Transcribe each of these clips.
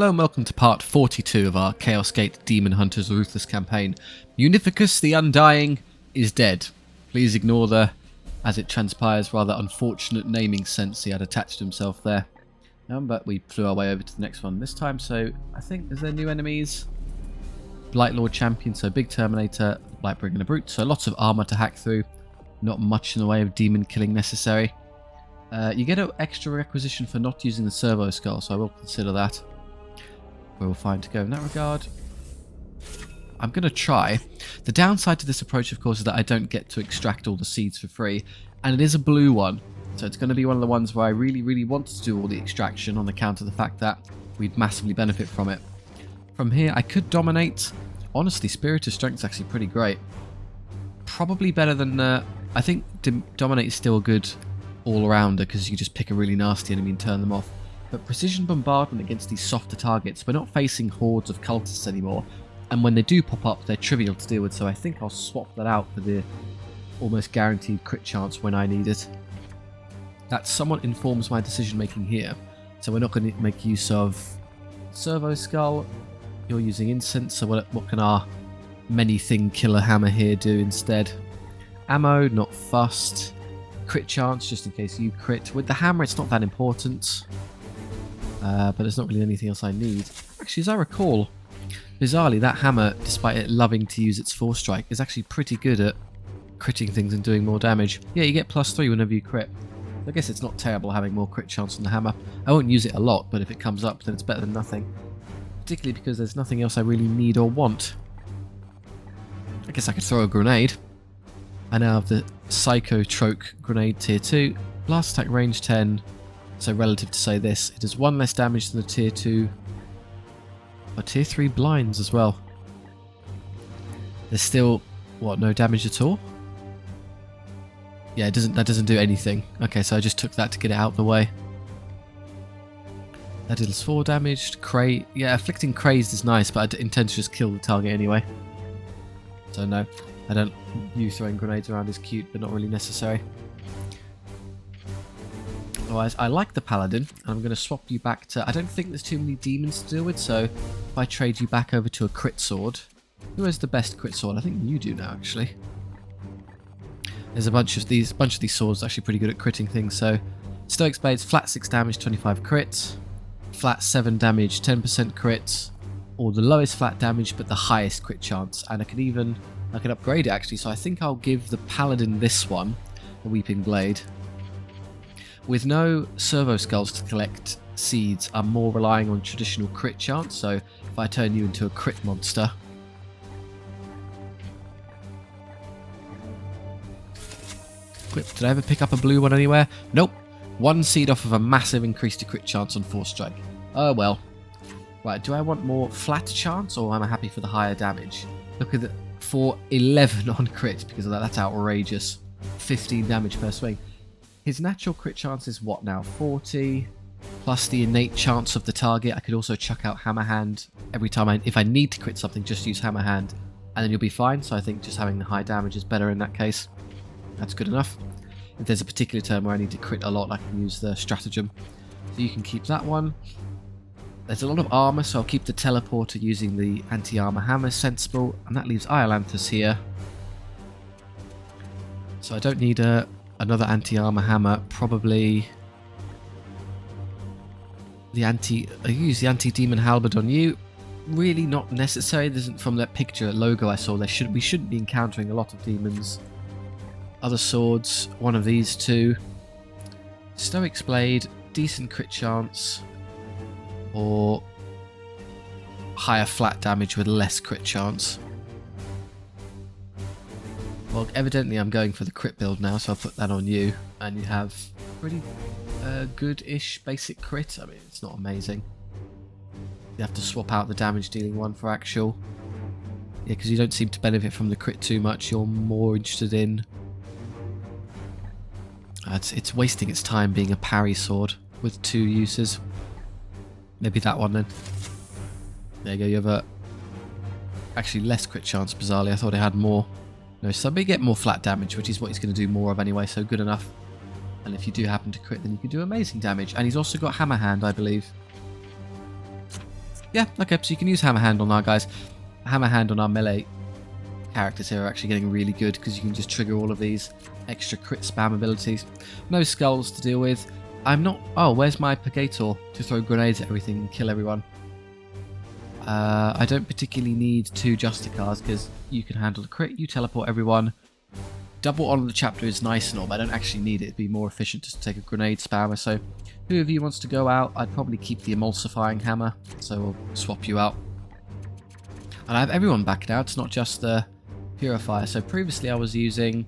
Hello and welcome to part 42 of our Chaos Gate Daemonhunters Ruthless campaign. Unificus the Undying is dead. Please ignore the, as it transpires, rather unfortunate naming sense he had attached to himself there. But we flew our way over to the next one this time, so I think, is there new enemies? Blightlord Champion, so Big Terminator, Blightbringer and a Brute, so lots of armour to hack through. Not much in the way of demon killing necessary. You get an extra requisition for not using the servo skull, so I will consider that. We're all fine to go in that regard. I'm going to try. The downside to this approach, of course, is that I don't get to extract all the seeds for free. And it is a blue one. So it's going to be one of the ones where I really want to do all the extraction on account of the fact that we'd massively benefit from it. From here, I could dominate. Honestly, Spirit of Strength is actually pretty great. Probably better than... I think dominate is still a good all-rounder because you just pick a really nasty enemy and turn them off. But precision bombardment against these softer targets, we're not facing hordes of cultists anymore, and when they do pop up, they're trivial to deal with, so I think I'll swap that out for the almost guaranteed crit chance when I need it. That somewhat informs my decision making here, so we're not going to make use of servo skull. You're using incense, so what can our many thing killer hammer here do instead? Ammo, not fussed. Crit chance, just in case you crit. With the hammer, it's not that important. But there's not really anything else I need. Actually, as I recall, bizarrely, that hammer, despite it loving to use its force strike, is actually pretty good at critting things and doing more damage. Yeah, you get +3 whenever you crit. I guess it's not terrible having more crit chance on the hammer. I won't use it a lot, but if it comes up, then it's better than nothing. Particularly because there's nothing else I really need or want. I guess I could throw a grenade. I now have the Psychotroke grenade tier 2. Blast attack range 10. So relative to, say, this, it does 1 less damage than the tier 2. But tier 3 blinds as well. There's still, what, no damage at all? Yeah, that doesn't do anything. Okay, so I just took that to get it out of the way. That deals 4 damage. Yeah, afflicting crazed is nice, but I intend to just kill the target anyway. So no, you throwing grenades around is cute, but not really necessary. Otherwise, I like the Paladin, and I'm going to swap you back to... I don't think there's too many demons to deal with, so if I trade you back over to a crit sword... Who has the best crit sword? I think you do now, actually. There's a bunch of these swords actually pretty good at critting things, so... Stoic Blades, flat 6 damage, 25 crit. Flat 7 damage, 10% crit. Or the lowest flat damage, but the highest crit chance. And I can upgrade it, actually, so I think I'll give the Paladin this one, the Weeping Blade. With no servo skulls to collect seeds, I'm more relying on traditional crit chance, so if I turn you into a crit monster... Equip. Did I ever pick up a blue one anywhere? Nope. 1 seed off of a massive increase to crit chance on force strike. Oh well. Right, do I want more flat chance, or am I happy for the higher damage? Look at the... For 11 on crit, because of that, that's outrageous. 15 damage per swing. His natural crit chance is what now? 40 plus the innate chance of the target. I could also chuck out Hammer Hand every time if I need to crit something, just use Hammer Hand and then you'll be fine. So I think just having the high damage is better in that case. That's good enough. If there's a particular turn where I need to crit a lot, I can use the stratagem. So you can keep that one. There's a lot of armor, so I'll keep the teleporter using the anti-armor hammer, sensible, and that leaves Iolanthus here. So I don't need another anti-armor hammer, probably I use the anti-demon halberd on you. Really not necessary. There isn't, from that picture logo I saw, we shouldn't be encountering a lot of demons. Other swords, one of these two. Stoic's Blade, decent crit chance, or higher flat damage with less crit chance. Well, evidently I'm going for the crit build now, so I'll put that on you. And you have pretty good-ish basic crit. I mean, it's not amazing. You have to swap out the damage dealing one for actual. Yeah, because you don't seem to benefit from the crit too much. You're more interested in... it's wasting its time being a parry sword with 2 uses. Maybe that one then. There you go, you have actually less crit chance, bizarrely. I thought it had more. No, so we get more flat damage, which is what he's going to do more of anyway, so good enough. And if you do happen to crit, then you can do amazing damage. And he's also got Hammer Hand, I believe. Yeah, okay, so you can use Hammer Hand on our guys. Hammer Hand on our melee characters here are actually getting really good because you can just trigger all of these extra crit spam abilities. No skulls to deal with. I'm not... Oh, where's my Purgator to throw grenades at everything and kill everyone? I don't particularly need 2 Justicars because you can handle the crit, you teleport everyone. Double on the chapter is nice and all, but I don't actually need it. It'd be more efficient just to take a grenade spammer. So who of you wants to go out? I'd probably keep the emulsifying hammer, so we'll swap you out. And I have everyone back now, it's not just the purifier. So previously I was using...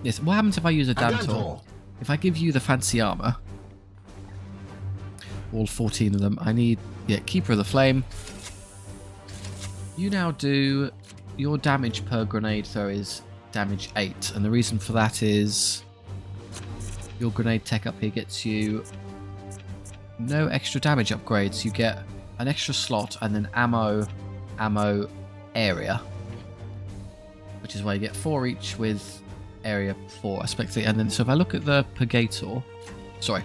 Yes, what happens if I use a Dantor? If I give you the fancy armor, all 14 of them, I need... Yeah, Keeper of the Flame. You now do... Your damage per grenade throw is damage 8, and the reason for that is your grenade tech up here gets you no extra damage upgrades. You get an extra slot and then ammo, area, which is why you get 4 each with area 4 aspectively. And then so if I look at the Purgator, sorry,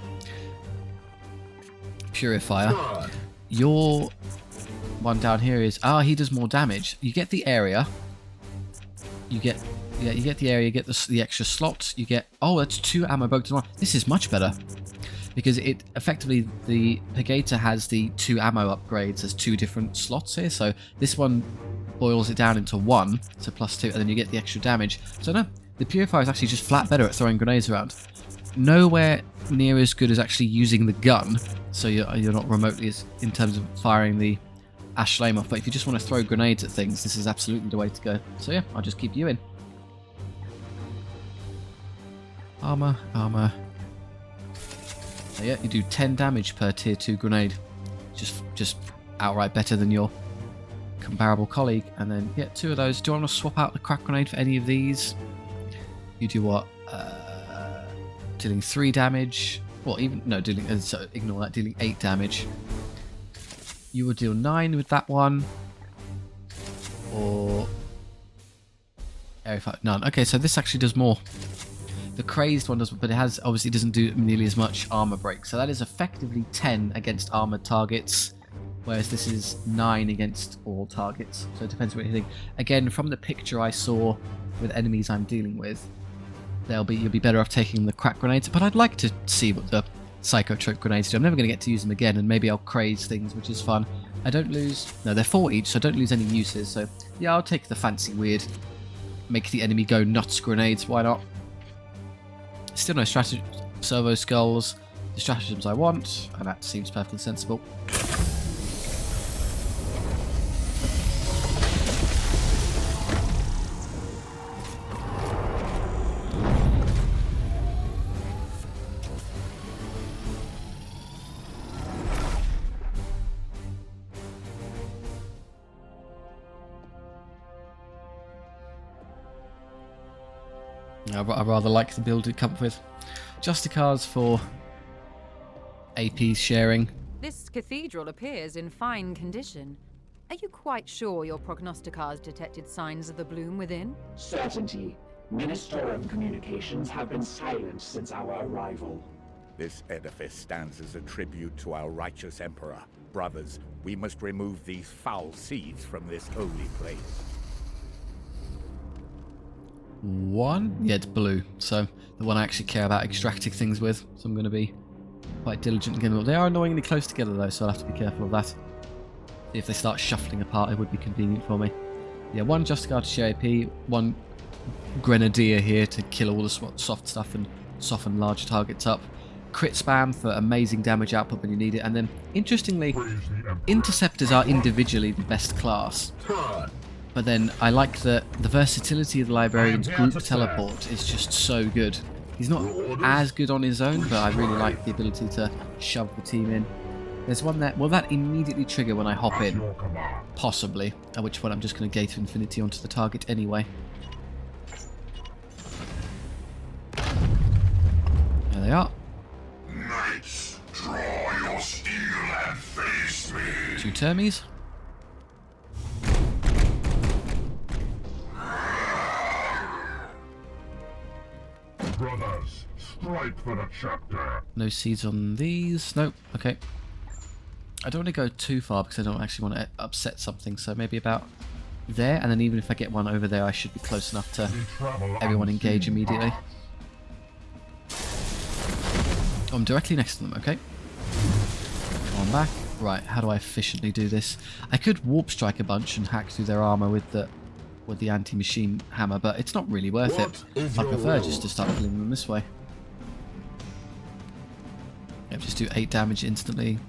Purifier, your one down here is he does more damage. You get the area, you get the area, you get the extra slots, you get... Oh, that's 2 ammo broken to 1. This is much better. Because it effectively, the Purgator has the 2 ammo upgrades as 2 different slots here. So this one boils it down into 1, so +2, and then you get the extra damage. So no, the Purifier is actually just flat better at throwing grenades around. Nowhere near as good as actually using the gun. So you're not remotely as in terms of firing the Ash Flame off. But if you just want to throw grenades at things, this is absolutely the way to go. So yeah, I'll just keep you in. Armor. So yeah, you do 10 damage per tier 2 grenade. Just outright better than your comparable colleague. And then, yeah, 2 of those. Do you want to swap out the crack grenade for any of these? You do what? Dealing 3 damage. Well, even... No, dealing... So ignore that. Dealing 8 damage. You will deal 9 with that one. Or... Area 5. None. Okay, so this actually does more. The crazed one does, but it has obviously doesn't do nearly as much armor break. So that is effectively 10 against armored targets, whereas this is 9 against all targets. So it depends what you think. Again, from the picture I saw with enemies I'm dealing with, you'll be better off taking the crack grenades. But I'd like to see what the psychotrope grenades do. I'm never going to get to use them again, and maybe I'll craze things, which is fun. I don't lose... No, they're 4 each, so I don't lose any uses. So yeah, I'll take the fancy weird, make the enemy go nuts grenades. Why not? Still no servo skulls, the stratagems I want, and that seems perfectly sensible. I rather like the build it comes with. Justicars for AP sharing. This cathedral appears in fine condition. Are you quite sure your prognosticars detected signs of the bloom within? Certainty. Ministorum communications have been silent since our arrival. This edifice stands as a tribute to our righteous emperor. Brothers, we must remove these foul seeds from this holy place. 1? Yeah, it's blue. So the one I actually care about extracting things with. So I'm going to be quite diligent again. They are annoyingly close together though, so I'll have to be careful of that. If they start shuffling apart, it would be convenient for me. Yeah, 1 Justicar to share AP, 1 Grenadier here to kill all the soft stuff and soften large targets up. Crit spam for amazing damage output when you need it. And then, interestingly, Interceptors are individually the best class. But then I like the versatility of the Librarian's group teleport is just so good. He's not as good on his own, but I really like the ability to shove the team in. There's one that... Will that immediately trigger when I hop in? Possibly. At which point I'm just going to gate infinity onto the target anyway. There they are. Knights, draw your steel and face me. 2 termies. Brothers, strike for the chapter. No seeds on these. Nope. Okay. I don't want to go too far because I don't actually want to upset something, so maybe about there, and then even if I get one over there I should be close enough to everyone engage immediately. Oh, I'm directly next to them, okay. Come on back. Right, how do I efficiently do this? I could warp strike a bunch and hack through their armour with the anti-machine hammer, but it's not really worth it. I prefer just to start killing them this way. Yep, just do 8 damage instantly.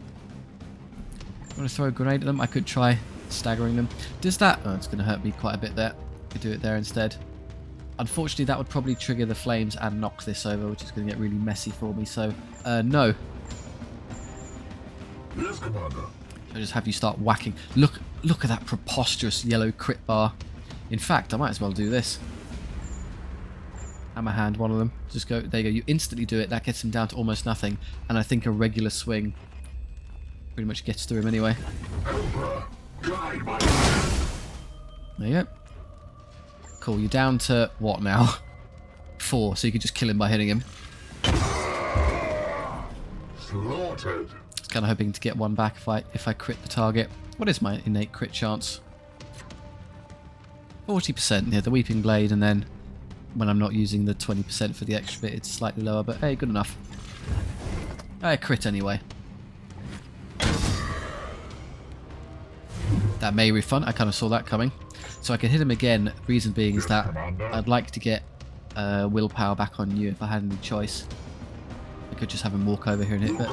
I want to throw a grenade at them. I could try staggering them. Does that... Oh, it's going to hurt me quite a bit there. Could do it there instead. Unfortunately, that would probably trigger the flames and knock this over, which is going to get really messy for me, so no. Yes, Commander. I'll just have you start whacking. Look at that preposterous yellow crit bar. In fact, I might as well do this. Hammer hand one of them. Just go, there you go. You instantly do it. That gets him down to almost nothing. And I think a regular swing pretty much gets through him anyway. There you go. Cool, you're down to what now? 4, so you can just kill him by hitting him. Slaughtered. I was kind of hoping to get one back if I crit the target. What is my innate crit chance? 40%, yeah, the Weeping Blade, and then when I'm not using the 20% for the extra bit, it's slightly lower, but hey, good enough. I crit anyway. That may refund, I kind of saw that coming. So I can hit him again, reason being is that I'd like to get willpower back on you if I had any choice. I could just have him walk over here and hit, but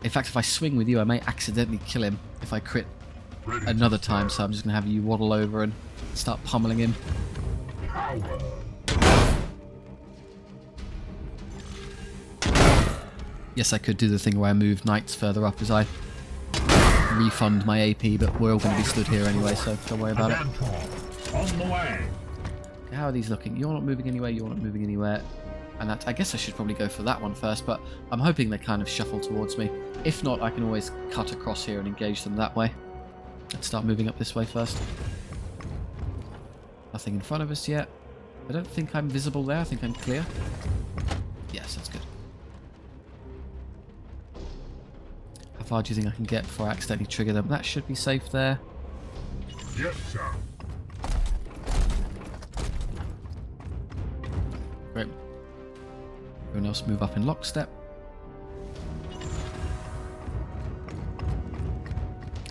in fact if I swing with you I may accidentally kill him if I crit another time, so I'm just going to have you waddle over and start pummeling him. Yes, I could do the thing where I move knights further up as I refund my AP, but we're all going to be stood here anyway, so don't worry about it. On the way. How are these looking? You're not moving anywhere, you're not moving anywhere. And that, I guess I should probably go for that one first, but I'm hoping they kind of shuffle towards me. If not, I can always cut across here and engage them that way. Let's start moving up this way first. Nothing in front of us yet. I don't think I'm visible there, I think I'm clear. Yes, that's good. How far do you think I can get before I accidentally trigger them? That should be safe there. Yes, sir. Great. Everyone else move up in lockstep.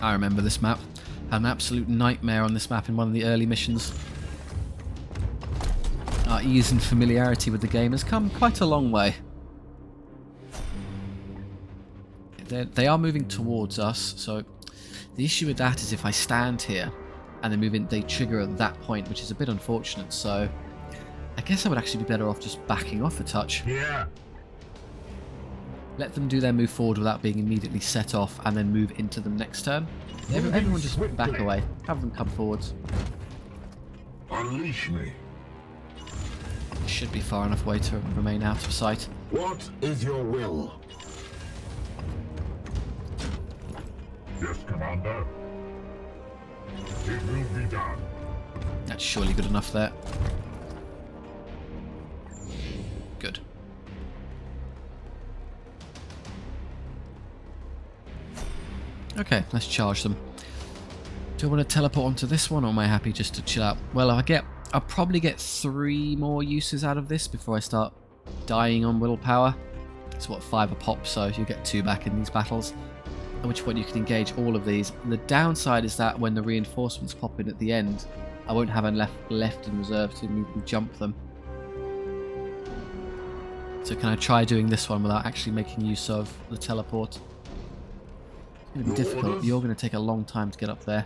I remember this map. Had an absolute nightmare on this map in one of the early missions. Our ease and familiarity with the game has come quite a long way. They are moving towards us, so the issue with that is if I stand here and they move in, they trigger at that point, which is a bit unfortunate, so I guess I would actually be better off just backing off a touch. Yeah. Let them do their move forward without being immediately set off, and then move into them next turn. Everyone just back away. Have them come forwards. Unleash me. Should be far enough away to remain out of sight. What is your will? Yes, Commander. It will be done. That's surely good enough there. Good. Okay, let's charge them. Do I want to teleport onto this one, or am I happy just to chill out? Well, I'll probably get 3 more uses out of this before I start dying on willpower. It's what, 5 a pop, so you'll get 2 back in these battles. At which point you can engage all of these. The downside is that when the reinforcements pop in at the end, I won't have enough left in reserve to immediately jump them. So can I try doing this one without actually making use of the teleport? It's going to be difficult. You're going to take a long time to get up there.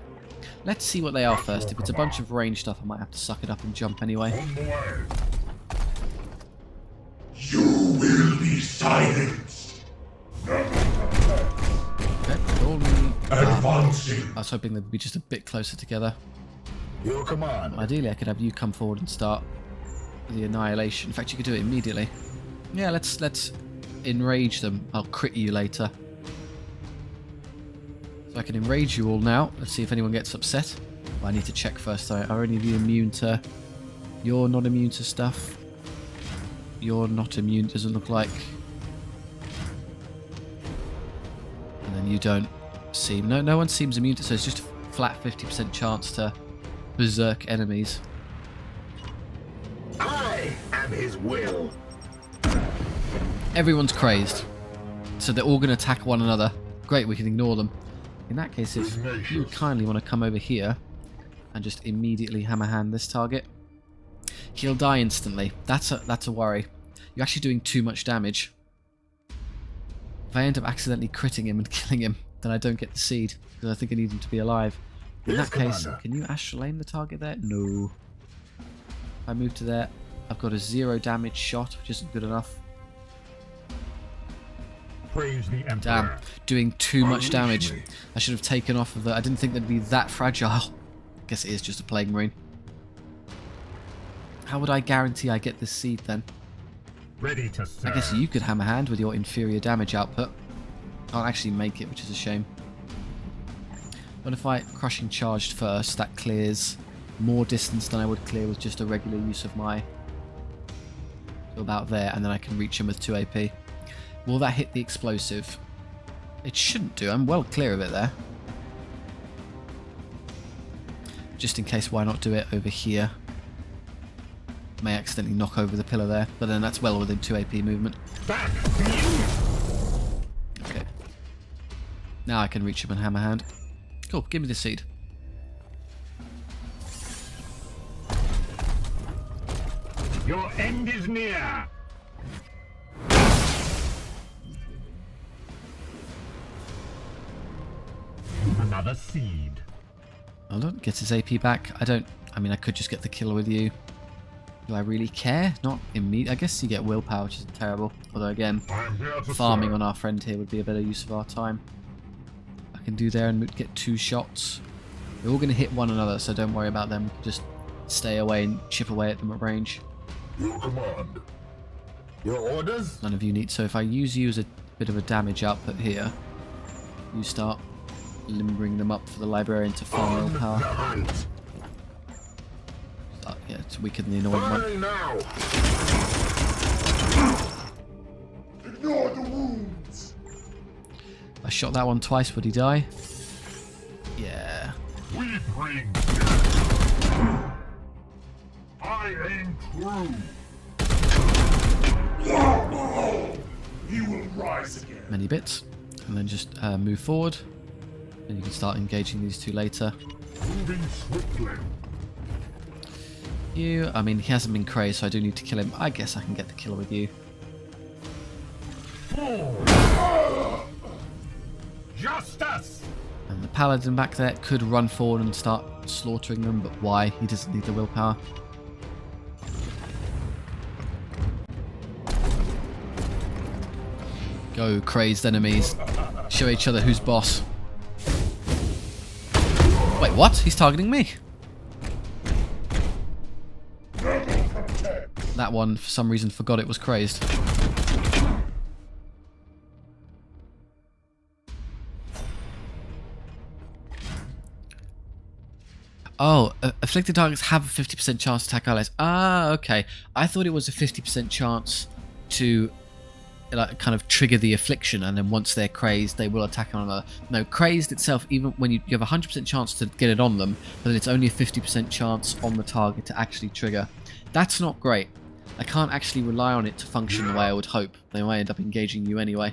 Let's see what they are first. If it's a bunch of range stuff, I might have to suck it up and jump anyway. On the way. You will be silenced. Okay, all me. Advancing. I was hoping they'd be just a bit closer together. Your command. Ideally, I could have you come forward and start the annihilation. In fact, you could do it immediately. Yeah, let's enrage them. I'll crit you later. So I can enrage you all now. Let's see if anyone gets upset. Well, I need to check first. Are any of you immune to... You're not immune to stuff. You're not immune, doesn't look like. And then you don't. seem... No one seems immune to... So it's just a flat 50% chance to berserk enemies. I am his will. Everyone's crazed. So they're all going to attack one another. Great, we can ignore them. In that case, if you would kindly want to come over here and just immediately hammer hand this target, he'll die instantly. That's a worry. You're actually doing too much damage. If I end up accidentally critting him and killing him, then I don't get the seed, because I think I need him to be alive. In that case, can you astral aim the target there? No. If I move to there, I've got a 0 damage shot, which isn't good enough. Praise the Emperor. Damn, doing too much damage. I should have taken off of the... I didn't think they'd be that fragile. Guess it is just a Plague Marine. How would I guarantee I get this seed then? Ready to serve. I guess you could hammer hand with your inferior damage output. Can't actually make it, which is a shame. What if I crushing charged first? That clears more distance than I would clear with just a regular use of my... So about there, and then I can reach him with 2 AP. Will that hit the explosive? It shouldn't do. I'm well clear of it there. Just in case, why not do it over here? May accidentally knock over the pillar there, but then that's well within 2 AP movement. Back. Okay. Now I can reach him and hammer hand. Cool, give me the seed. Your end is near. Another seed. Hold on, gets his AP back. I mean, I could just get the kill with you. Do I really care? Not immediate. I guess you get willpower, which isn't terrible. Although again, farming on our friend here would be a better use of our time. I can do there and get 2 shots. They're all going to hit one another, so don't worry about them. Just stay away and chip away at them at range. Your command. Your orders? None of you need. So if I use you as a bit of a damage output here, you start limbering them up for the librarian to farm willpower. Yeah, to weaken the annoying one. Now. Ignore the wounds. I shot that one twice. Would he die? Yeah. We bring. I aim true. He will rise again. Many bits, and then just move forward, and you can start engaging these 2 later. Moving swiftly. You, I mean, he hasn't been crazed, so I do need to kill him. I guess I can get the kill with you. Justice. And the paladin back there could run forward and start slaughtering them, but why? He doesn't need the willpower. Go, crazed enemies. Show each other who's boss. Wait, what? He's targeting me. That one, for some reason, forgot it was crazed. Oh, afflicted targets have a 50% chance to attack allies. Ah, okay. I thought it was a 50% chance to like kind of trigger the affliction, and then once they're crazed, they will attack on another. No, crazed itself, even when you have a 100% chance to get it on them, but then it's only a 50% chance on the target to actually trigger. That's not great. I can't actually rely on it to function the way I would hope. They might end up engaging you anyway.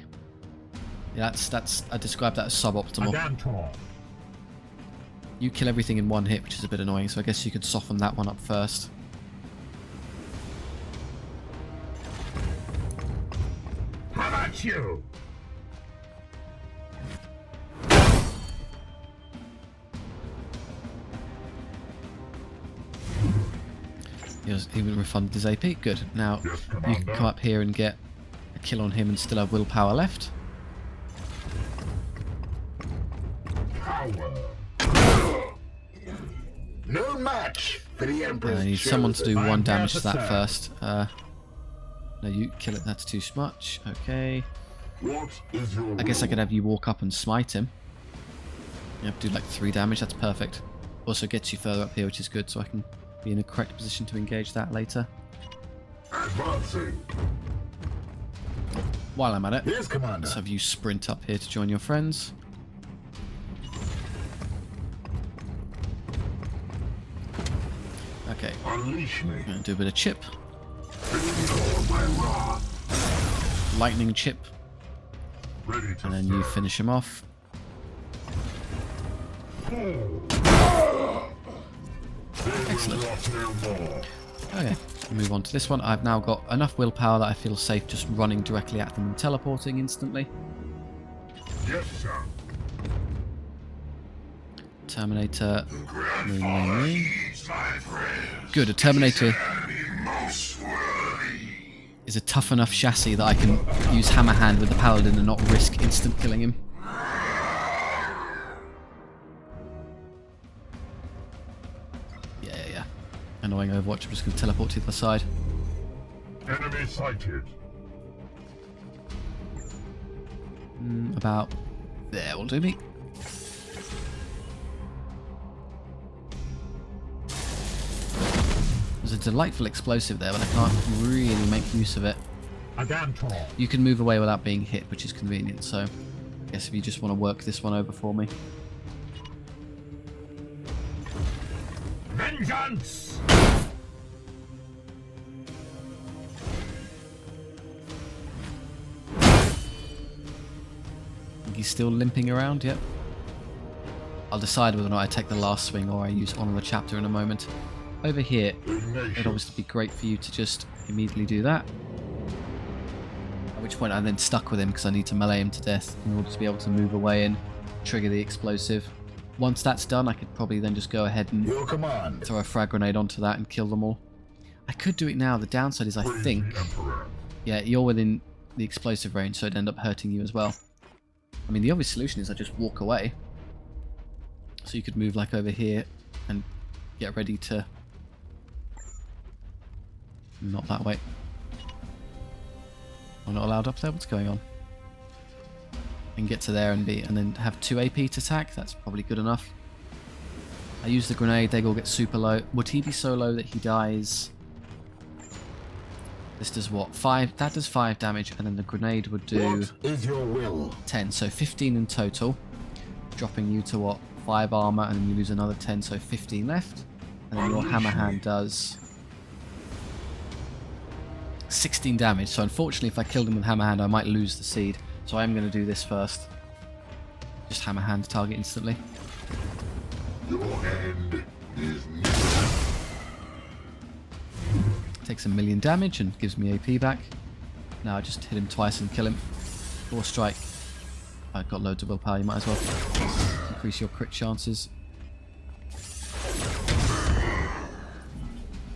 Yeah, that's I describe that as suboptimal. You kill everything in 1 hit, which is a bit annoying, so I guess you could soften that one up first. How about you? He's even refunded his AP. Good. Now you can come up here and get a kill on him and still have willpower left. No match for the Emperor's I need children. someone to do 1 damage to that first. No, you kill it. That's too much. Okay. What is your I guess I could have you walk up and smite him. You have to do like 3 damage. That's perfect. Also gets you further up here, which is good, so I can be in a correct position to engage that later. advancing? While I'm at it, Yes, Commander. let's have you sprint up here to join your friends. Unleash me. Gonna do a bit of chip. Ignore my wrath. Lightning chip. Ready to And then you serve. finish him off. Excellent. Rot no more. Okay, move on to this one. I've now got enough willpower that I feel safe just running directly at them and teleporting instantly. Yes, sir. Terminator. Moon, moon, moon. Heeds my prayers. Good, a Terminator Be most worthy. is a tough enough chassis that I can use Hammer Hand with the Paladin and not risk instant killing him. Yeah. Annoying Overwatch, I'm just going to teleport to the other side. Enemy sighted. About there will do me. There's a delightful explosive there, but I can't really make use of it. Agantor. You can move away without being hit, which is convenient, so I guess if you just want to work this one over for me. Vengeance! He's still limping around, yep. I'll decide whether or not I take the last swing or I use Honor the Chapter in a moment. Over here, it'd obviously be great for you to just immediately do that. At which point I'm then stuck with him because I need to melee him to death in order to be able to move away and trigger the explosive. Once that's done, I could probably then just go ahead and Your command. throw a frag grenade onto that and kill them all. I could do it now. The downside is I think, Emperor. yeah, you're within the explosive range, so it'd end up hurting you as well. I mean, the obvious solution is I just walk away. So you could move like over here and get ready to... Not that way. I'm not allowed up there? What's going on? And get to there and then have 2 AP to attack. That's probably good enough. I use the grenade, they all get super low. Would he be so low that he dies? This does what? 5? That does 5 damage, and then the grenade would do What is your will? 10, so 15 in total. Dropping you to what? 5 armor, and then you lose another 10, so 15 left. And then your hammer hand does 16 damage. So unfortunately, if I killed him with hammer hand, I might lose the seed. So I'm going to do this first. Just hammer hand target instantly. Your end is near. Takes 1,000,000 damage and gives me AP back. Now I just hit him twice and kill him. 4 strike. I've got loads of willpower, you might as well increase your crit chances.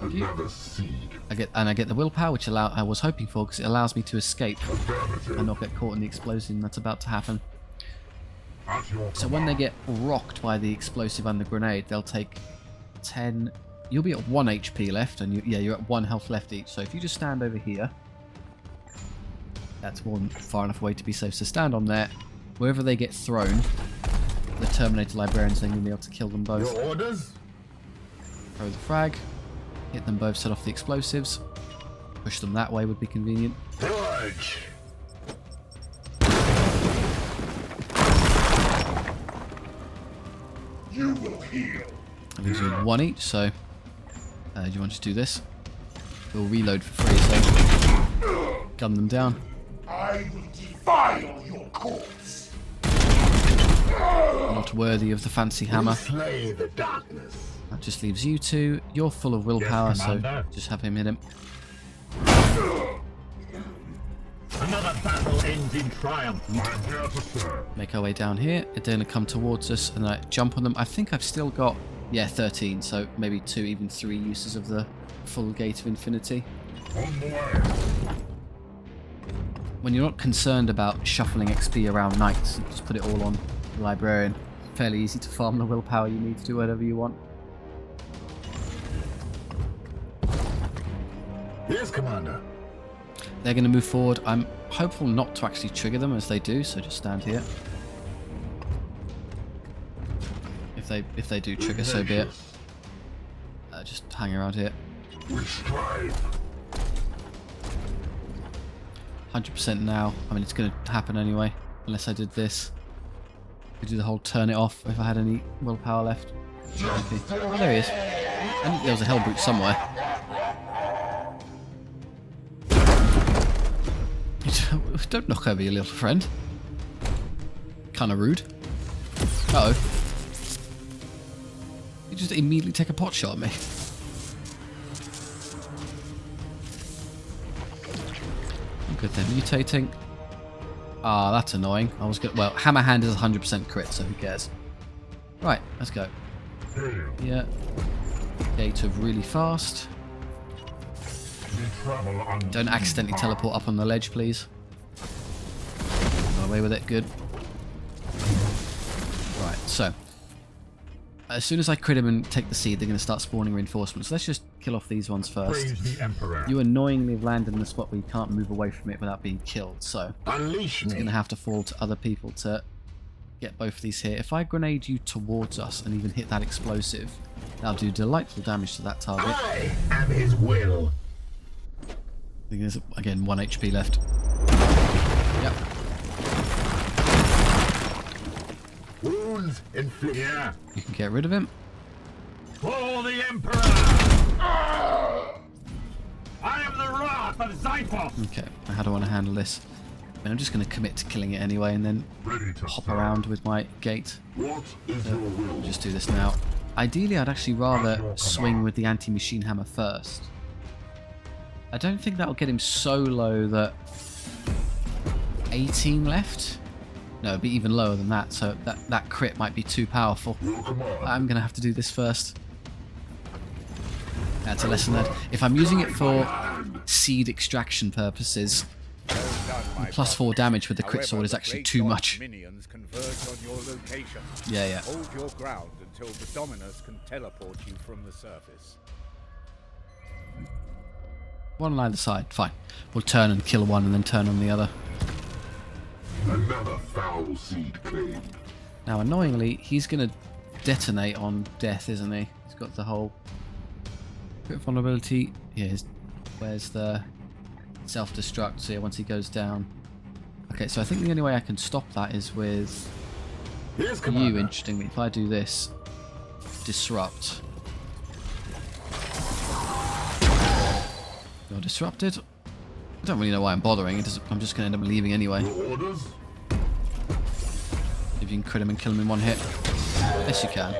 Another seed. I get the willpower, which I was hoping for, because it allows me to escape Affirmative. and not get caught in the explosion that's about to happen. At your So when they get rocked by the explosive and the grenade, they'll take 10. You'll be at 1 HP left, and you're at 1 health left each. So if you just stand over here, that's one far enough away to be safe. So stand on there. Wherever they get thrown, the Terminator Librarians then going to be able to kill them both. Your orders? Throw the frag, hit them both, set off the explosives. Push them that way would be convenient. Purge. You will heal. That leaves you 1 each, so do you want to just do this? We'll reload for free, so gun them down. I will defile your corpse. Not worthy of the fancy hammer. Slay the darkness. That just leaves you two. You're full of willpower, so Commander. just have him hit him. Another battle ends in triumph. I'm here to serve. Make our way down here. They're going to come towards us, and I jump on them. I think I've still got, 13, so maybe 2, even 3 uses of the full Gate of Infinity. On the way. When you're not concerned about shuffling XP around knights, you just put it all on the Librarian. Fairly easy to farm the willpower you need to do whatever you want. Yes, Commander. They're going to move forward. I'm hopeful not to actually trigger them as they do, so just stand here. If they do trigger, so be it. Just hang around here. We strive. 100% now. I mean, it's going to happen anyway, unless I did this. I could do the whole turn it off if I had any willpower left. Okay. Oh, there he is. And there was a hell brute somewhere. Don't knock over your little friend. Kinda rude. Uh-oh. You just immediately take a pot shot at me. Good, they're mutating. Ah, that's annoying. I was good. Well, hammer hand is 100% crit, so who cares? Right, let's go. Yeah. Gate of really fast. Don't accidentally teleport up on the ledge, please. Got away with it. Good. Right, so as soon as I crit him and take the seed, they're going to start spawning reinforcements. Let's just kill off these ones first. Praise the Emperor. You annoyingly have landed in the spot where you can't move away from it without being killed, so Unleash it's going to me. have to fall to other people to get both of these here. If I grenade you towards us and even hit that explosive, that'll do delightful damage to that target. I am his will. I think there's, again, 1 HP left. Yep. Wounds inflict. Yeah. You can get rid of him. For the Emperor. I am the wrath of Zyphos. Okay, how do I want to handle this? I'm just going to commit to killing it anyway and then Ready to hop serve. around with my gate. What is your will? Just do this now. Ideally, I'd actually rather swing with the anti-machine hammer first. I don't think that'll get him so low that 18 left. No, it'd be even lower than that, so that crit might be too powerful. Your command. I'm going to have to do this first. That's a lesson learned. If I'm using it for seed extraction purposes, plus 4 damage with the crit sword is actually too much. Minions converge on your location. Yeah. Hold your ground until the Dominus can teleport you from the surface. One on either side, fine. We'll turn and kill one and then turn on the other. Another foul seed claimed. Now, annoyingly, he's going to detonate on death, isn't he? He's got the whole crit vulnerability. Yeah, where's the self-destruct? So yeah, once he goes down. Okay, so I think the only way I can stop that is with Here's you, Commander. interestingly. If I do this, disrupt. You're disrupted. I don't really know why I'm bothering. I'm just going to end up leaving anyway. Your orders? If you can crit him and kill him in one hit. Yes, you can.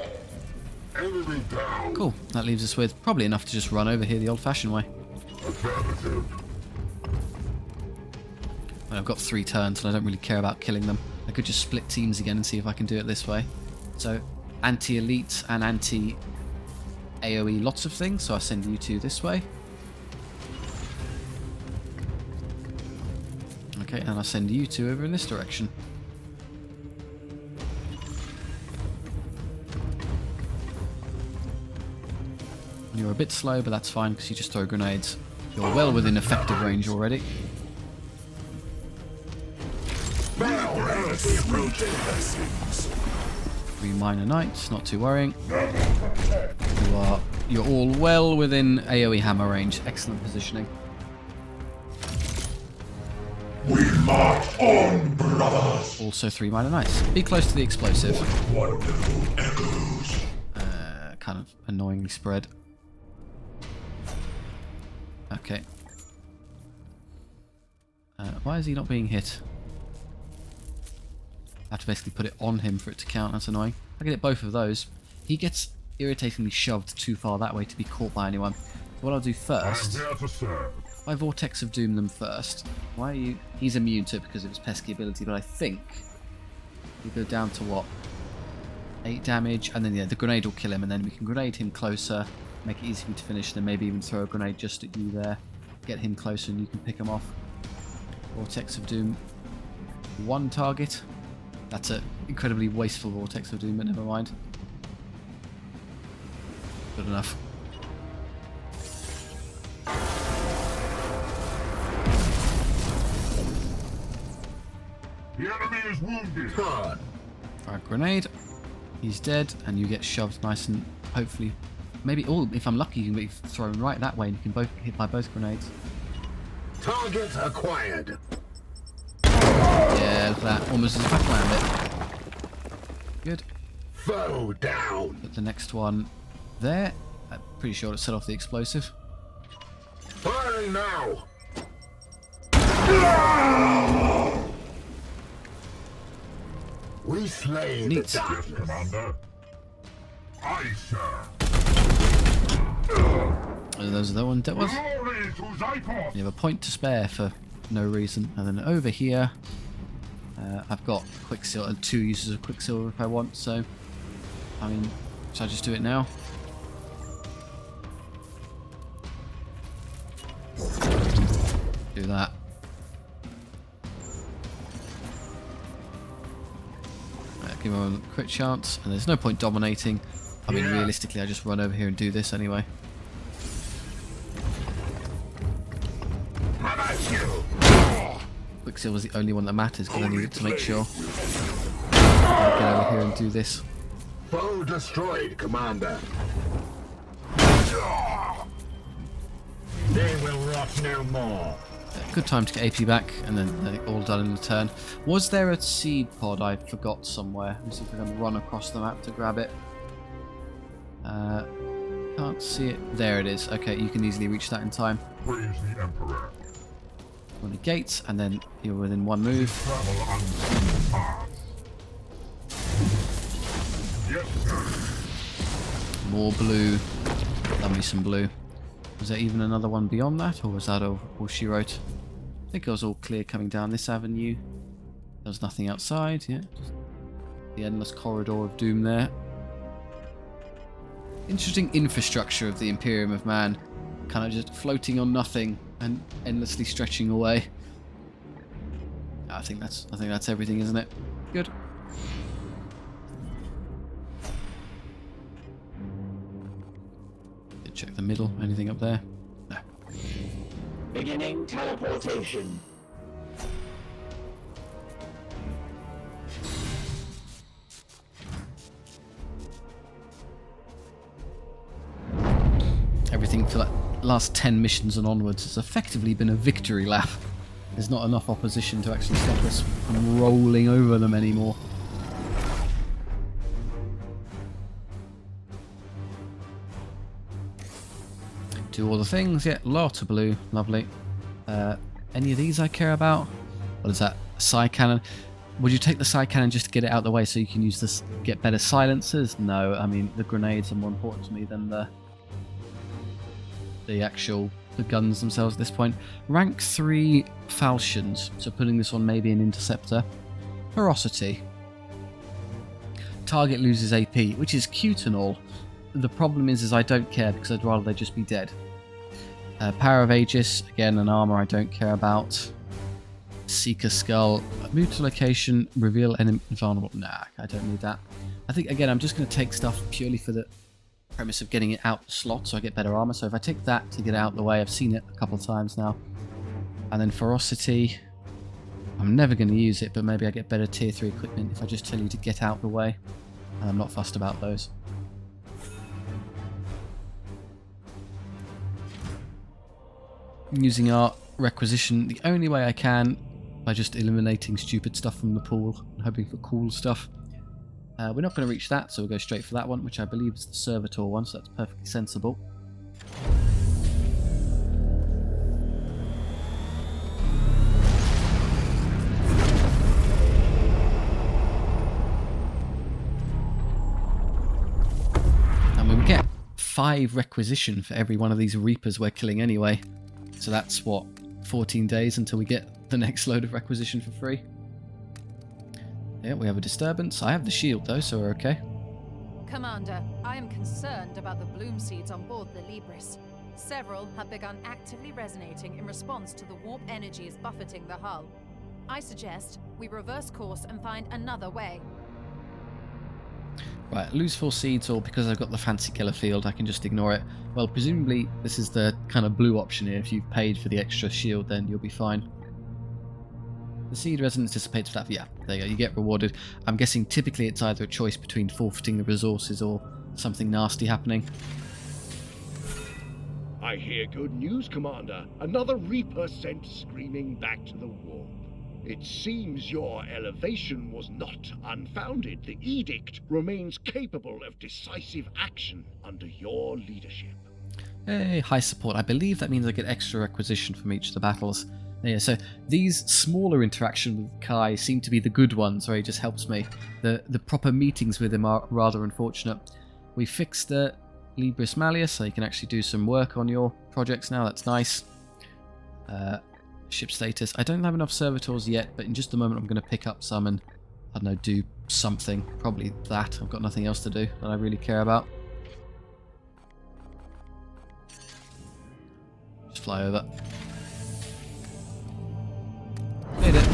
Enemy down. Cool. That leaves us with probably enough to just run over here the old-fashioned way. Affirmative. And I've got 3 turns and I don't really care about killing them. I could just split teams again and see if I can do it this way. So, anti-elite and anti-AoE lots of things, so I send you 2 this way. Okay, and I send you 2 over in this direction. You're a bit slow, but that's fine because you just throw grenades. You're well within effective range already. 3 minor knights, not too worrying. You're all well within AoE hammer range. Excellent positioning. We march on, brothers. Also 3 minor knights. Be close to the explosive. Wonderful echoes. Kind of annoyingly spread. Okay. Why is he not being hit? I have to basically put it on him for it to count. That's annoying. I can hit both of those. He gets irritatingly shoved too far that way to be caught by anyone. So what I'll do I'm first, here to serve. I Vortex of Doom them first. Why are you... He's immune to it because of his pesky ability, but I think you go down to what? 8 damage, and then yeah, the grenade will kill him, and then we can grenade him closer, make it easy for you to finish, then maybe even throw a grenade just at you there. Get him closer and you can pick him off. Vortex of Doom. 1 target. That's an incredibly wasteful Vortex of Doom, but never mind. Good enough. The enemy is wounded. Turn. Fire a grenade. He's dead, and you get shoved nice and hopefully... Maybe, oh, if I'm lucky, you can be thrown right that way and you can both get hit by both grenades. Target acquired. Yeah, look at that. Almost as if I planned it. Good. Foe down. Put the next one there. I'm pretty sure it set off the explosive. Firing now! We slay the Neat. darkness. Yes, Commander. Aye, sir. And those are the one that was. Glory to Zypos! You have a point to spare for no reason. And then over here, I've got Quicksilver, 2 uses of Quicksilver if I want. So, I mean, should I just do it now? Do that. Give him a crit chance, and there's no point dominating. I mean, realistically, I just run over here and do this anyway. How about you? Quicksilver's the only one that matters because I need it to make sure. Get over here and do this. Foe destroyed, Commander. They will rot no more. Good time to get AP back, and then they're all done in a turn. Was there a seed pod I forgot somewhere? Let me see if I can run across the map to grab it. Can't see it. There it is. Okay, you can easily reach that in time. Praise the Emperor. On the gates, and then you're within 1 move. Travel unseen paths. Yes, sir. More blue. Love me some blue. Was there even another one beyond that, or was that all she wrote? I think it was all clear coming down this avenue. There was nothing outside, yeah. Just the endless corridor of doom there. Interesting infrastructure of the Imperium of Man. Kind of just floating on nothing and endlessly stretching away. I think that's everything, isn't it? Good. Check the middle. Anything up there? No. Beginning teleportation. Everything for that last 10 missions and onwards has effectively been a victory lap. There's not enough opposition to actually stop us from rolling over them anymore. Do all the things, yeah, lots of blue, lovely. Any of these I care about? What is that? Psi cannon. Would you take the psi cannon just to get it out of the way so you can use this, get better silencers? No, I mean the grenades are more important to me than the guns themselves at this point. Rank 3 falchions, so putting this on maybe an interceptor. Ferocity. Target loses AP, which is cute and all. The problem is I don't care because I'd rather they just be dead. Power of Aegis, again an armor I don't care about. Seeker Skull, move to location, reveal enemy vulnerable. Nah, I don't need that. I think again I'm just going to take stuff purely for the premise of getting it out the slot so I get better armor. So if I take that to get it out of the way, I've seen it a couple of times now. And then Ferocity, I'm never going to use it, but maybe I get better tier 3 equipment if I just tell you to get out the way. And I'm not fussed about those. Using our requisition the only way I can, by just eliminating stupid stuff from the pool and hoping for cool stuff. We're not going to reach that, so we'll go straight for that one, which I believe is the Servitor one, so that's perfectly sensible. And we get 5 requisition for every one of these Reapers we're killing anyway. So that's what, 14 days until we get the next load of requisition for free. Yeah, we have a disturbance. I have the shield though, so we're okay. Commander, I am concerned about the bloom seeds on board the Libris. Several have begun actively resonating in response to the warp energies buffeting the hull. I suggest we reverse course and find another way. Right, lose 4 seeds, or because I've got the fancy killer field, I can just ignore it. Well, presumably this is the kind of blue option here. If you've paid for the extra shield, then you'll be fine. The seed resonance dissipates for that. Yeah, there you go. You get rewarded. I'm guessing typically it's either a choice between forfeiting the resources or something nasty happening. I hear good news, Commander. Another Reaper sent screaming back to the warp. It seems your elevation was not unfounded. The edict remains capable of decisive action under your leadership. Hey, high support. I believe that means I get extra requisition from each of the battles. Yeah, so these smaller interactions with Kai seem to be the good ones where he just helps me. The proper meetings with him are rather unfortunate. We fixed the Libris Malleus, so you can actually do some work on your projects now. That's nice. Ship status. I don't have enough servitors yet, but in just a moment I'm going to pick up some and, I don't know, do something. Probably that. I've got nothing else to do that I really care about. Just fly over. Made it.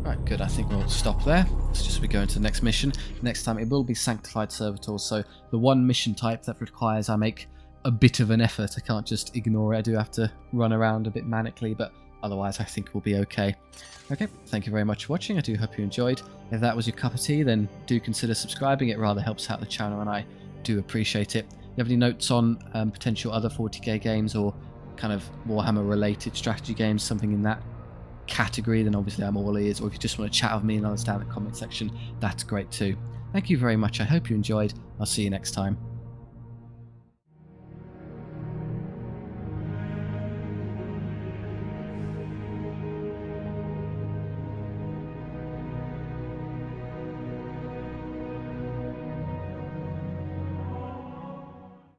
Right, good. I think we'll stop there. Let's just be going to the next mission. Next time it will be Sanctified Servitors, so the one mission type that requires I make a bit of an effort. I can't just ignore it. I do have to run around a bit manically, but otherwise I think we'll be okay. Okay, thank you very much for watching. I do hope you enjoyed. If that was your cup of tea, then do consider subscribing. It rather helps out the channel and I do appreciate it. If you have any notes on potential other 40k games or kind of Warhammer related strategy games, something in that category, then obviously I'm all ears. Or if you just want to chat with me and others down in the comment section, that's great too. Thank you very much. I hope you enjoyed. I'll see you next time.